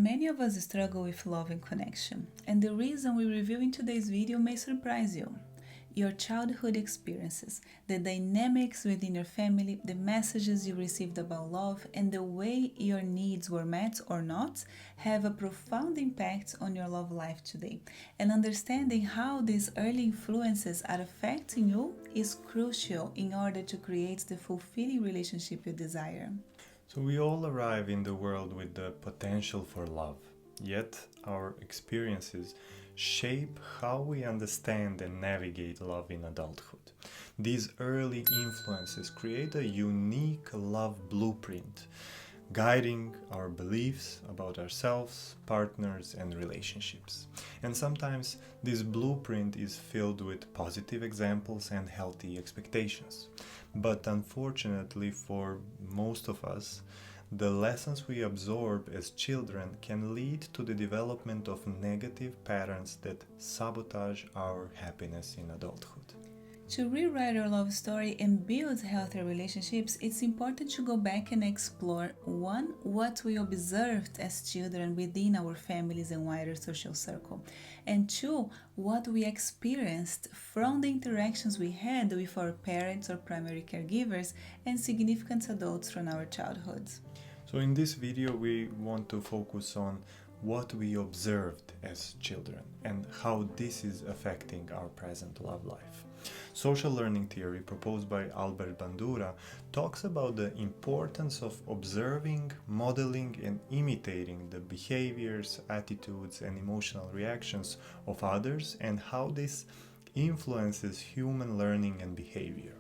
Many of us struggle with love and connection, and the reason we review in today's video may surprise you. Your childhood experiences, the dynamics within your family, the messages you received about love, and the way your needs were met or not have a profound impact on your love life today. And understanding how these early influences are affecting you is crucial in order to create the fulfilling relationship you desire. So we all arrive in the world with the potential for love, yet our experiences shape how we understand and navigate love in adulthood. These early influences create a unique love blueprint, guiding our beliefs about ourselves, partners, and relationships. And sometimes this blueprint is filled with positive examples and healthy expectations. But unfortunately, for most of us, the lessons we absorb as children can lead to the development of negative patterns that sabotage our happiness in adulthood. To rewrite our love story and build healthier relationships, it's important to go back and explore 1. What we observed as children within our families and wider social circle, and 2. What we experienced from the interactions we had with our parents or primary caregivers and significant adults from our childhoods. So in this video we want to focus on what we observed as children and how this is affecting our present love life. Social learning theory proposed by Albert Bandura talks about the importance of observing, modeling, and imitating the behaviors, attitudes, and emotional reactions of others and how this influences human learning and behavior.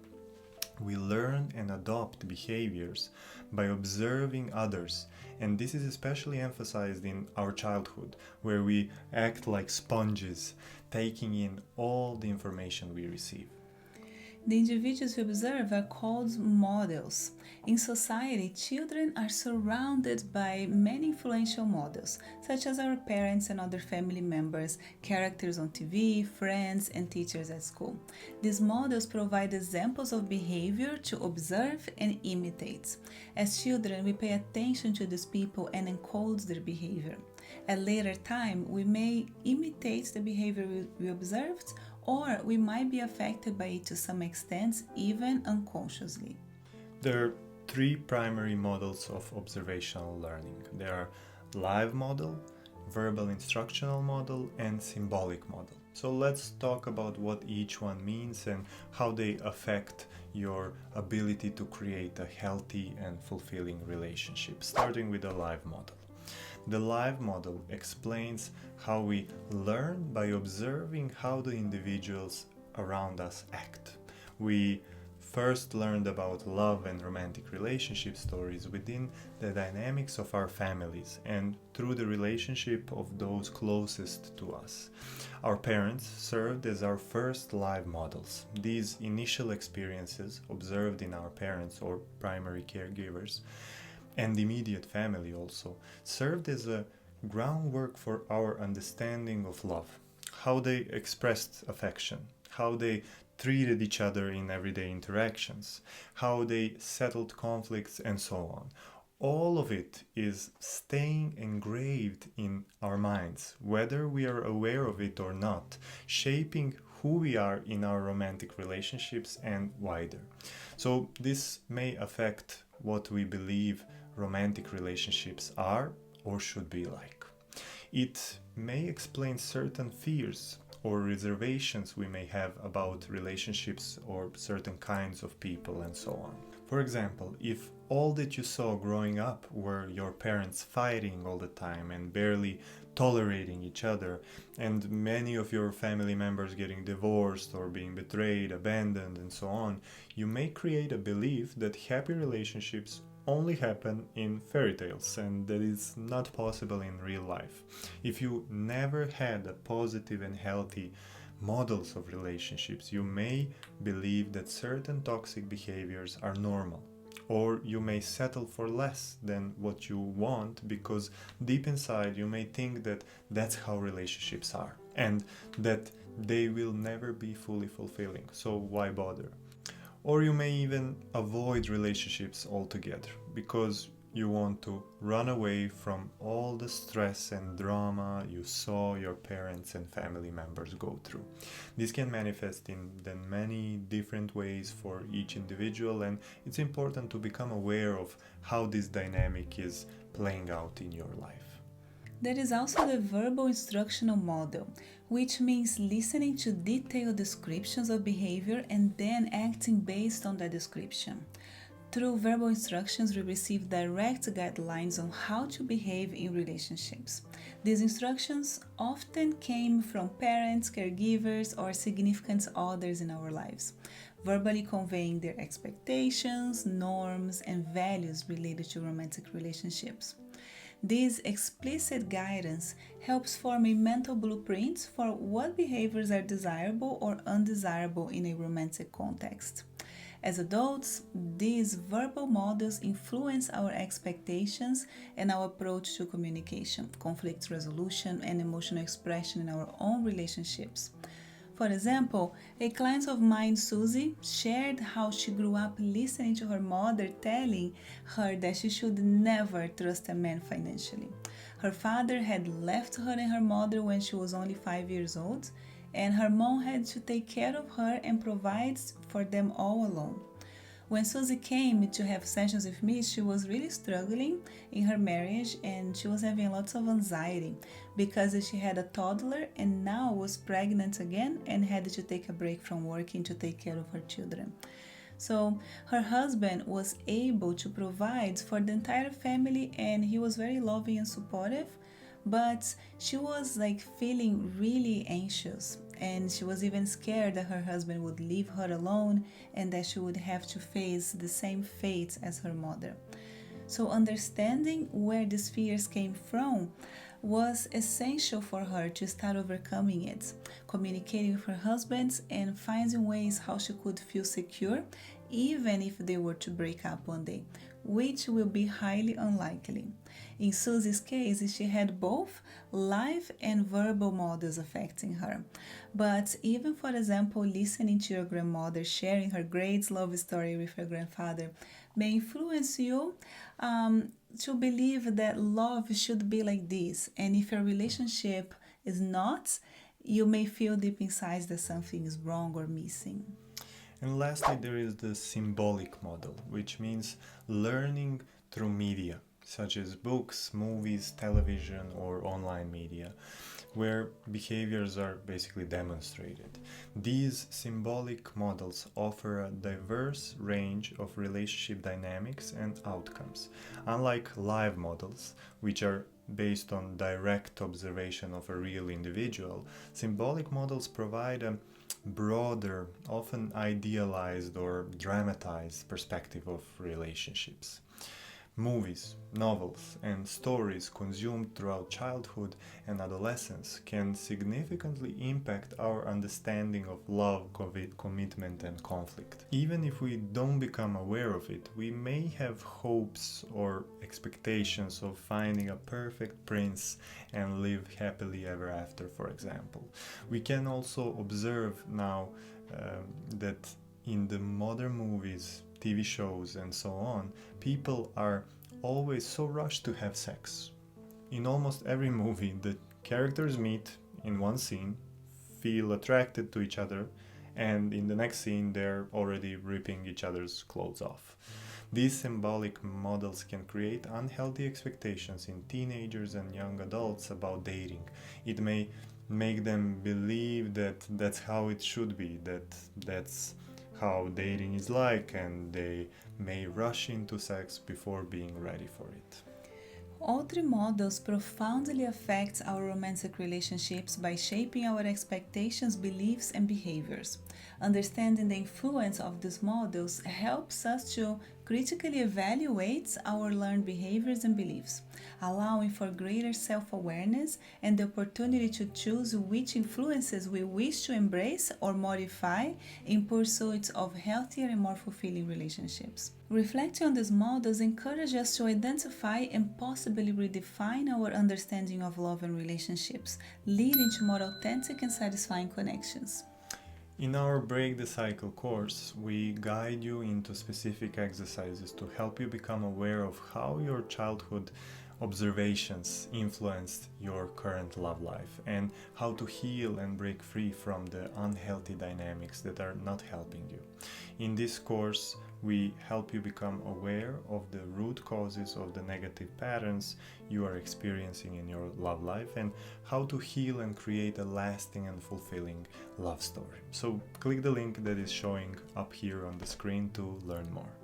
We learn and adopt behaviors by observing others, and this is especially emphasized in our childhood, where we act like sponges, taking in all the information we receive. The individuals we observe are called models. In society, children are surrounded by many influential models, such as our parents and other family members, characters on TV, friends, and teachers at school. These models provide examples of behavior to observe and imitate. As children, we pay attention to these people and encode their behavior. At later time, we may imitate the behavior we observed, or we might be affected by it to some extent, even unconsciously. There are 3 primary models of observational learning. There are live model, verbal instructional model, and symbolic model. So let's talk about what each one means and how they affect your ability to create a healthy and fulfilling relationship, starting with the live model. The live model explains how we learn by observing how the individuals around us act. We first learned about love and romantic relationship stories within the dynamics of our families and through the relationship of those closest to us. Our parents served as our first live models. These initial experiences observed in our parents or primary caregivers and immediate family also served as a groundwork for our understanding of love, how they expressed affection, how they treated each other in everyday interactions, how they settled conflicts, and so on. All of it is staying engraved in our minds, whether we are aware of it or not, shaping who we are in our romantic relationships and wider. So this may affect what we believe romantic relationships are or should be like. It may explain certain fears or reservations we may have about relationships or certain kinds of people and so on. For example, if all that you saw growing up were your parents fighting all the time and barely tolerating each other, and many of your family members getting divorced or being betrayed, abandoned, and so on, you may create a belief that happy relationships only happen in fairy tales and that is not possible in real life. If you never had a positive and healthy models of relationships, you may believe that certain toxic behaviors are normal, or you may settle for less than what you want because deep inside you may think that that's how relationships are and that they will never be fully fulfilling, so why bother? Or you may even avoid relationships altogether because you want to run away from all the stress and drama you saw your parents and family members go through. This can manifest in then many different ways for each individual, and it's important to become aware of how this dynamic is playing out in your life. There is also the verbal instructional model, which means listening to detailed descriptions of behavior and then acting based on that description. Through verbal instructions, we receive direct guidelines on how to behave in relationships. These instructions often came from parents, caregivers, or significant others in our lives, verbally conveying their expectations, norms, and values related to romantic relationships. This explicit guidance helps form a mental blueprint for what behaviors are desirable or undesirable in a romantic context. As adults, these verbal models influence our expectations and our approach to communication, conflict resolution, and emotional expression in our own relationships. For example, a client of mine, Susie, shared how she grew up listening to her mother telling her that she should never trust a man financially. Her father had left her and her mother when she was only 5 years old, and her mom had to take care of her and provide for them all alone. When Susie came to have sessions with me, she was really struggling in her marriage and she was having lots of anxiety because she had a toddler and now was pregnant again and had to take a break from working to take care of her children. So her husband was able to provide for the entire family and he was very loving and supportive, but she was like feeling really anxious and she was even scared that her husband would leave her alone and that she would have to face the same fate as her mother. So understanding where these fears came from was essential for her to start overcoming it, communicating with her husband and finding ways how she could feel secure even if they were to break up one day, which will be highly unlikely. In Susie's case, she had both live and verbal models affecting her. But even, for example, listening to your grandmother sharing her great love story with her grandfather may influence you to believe that love should be like this. And if your relationship is not, you may feel deep inside that something is wrong or missing. And lastly, there is the symbolic model, which means learning through media, such as books, movies, television, or online media, where behaviors are basically demonstrated. These symbolic models offer a diverse range of relationship dynamics and outcomes. Unlike live models, which are based on direct observation of a real individual, symbolic models provide a broader, often idealized or dramatized perspective of relationships. Movies, novels, and stories consumed throughout childhood and adolescence can significantly impact our understanding of love, commitment, and conflict. Even if we don't become aware of it, we may have hopes or expectations of finding a perfect prince and live happily ever after, for example. We can also observe now that in the modern movies, TV shows, and so on, people are always so rushed to have sex. In almost every movie, the characters meet in one scene, feel attracted to each other, and in the next scene, they're already ripping each other's clothes off. These symbolic models can create unhealthy expectations in teenagers and young adults about dating. It may make them believe that that's how it should be, that's how dating is like, and they may rush into sex before being ready for it. All three models profoundly affect our romantic relationships by shaping our expectations, beliefs, and behaviors. Understanding the influence of these models helps us to critically evaluate our learned behaviors and beliefs, allowing for greater self-awareness and the opportunity to choose which influences we wish to embrace or modify in pursuit of healthier and more fulfilling relationships. Reflecting on these models encourages us to identify and possibly redefine our understanding of love and relationships, leading to more authentic and satisfying connections. In our Break the Cycle course, we guide you into specific exercises to help you become aware of how your childhood observations influenced your current love life and how to heal and break free from the unhealthy dynamics that are not helping you. In this course, we help you become aware of the root causes of the negative patterns you are experiencing in your love life and how to heal and create a lasting and fulfilling love story. So click the link that is showing up here on the screen to learn more.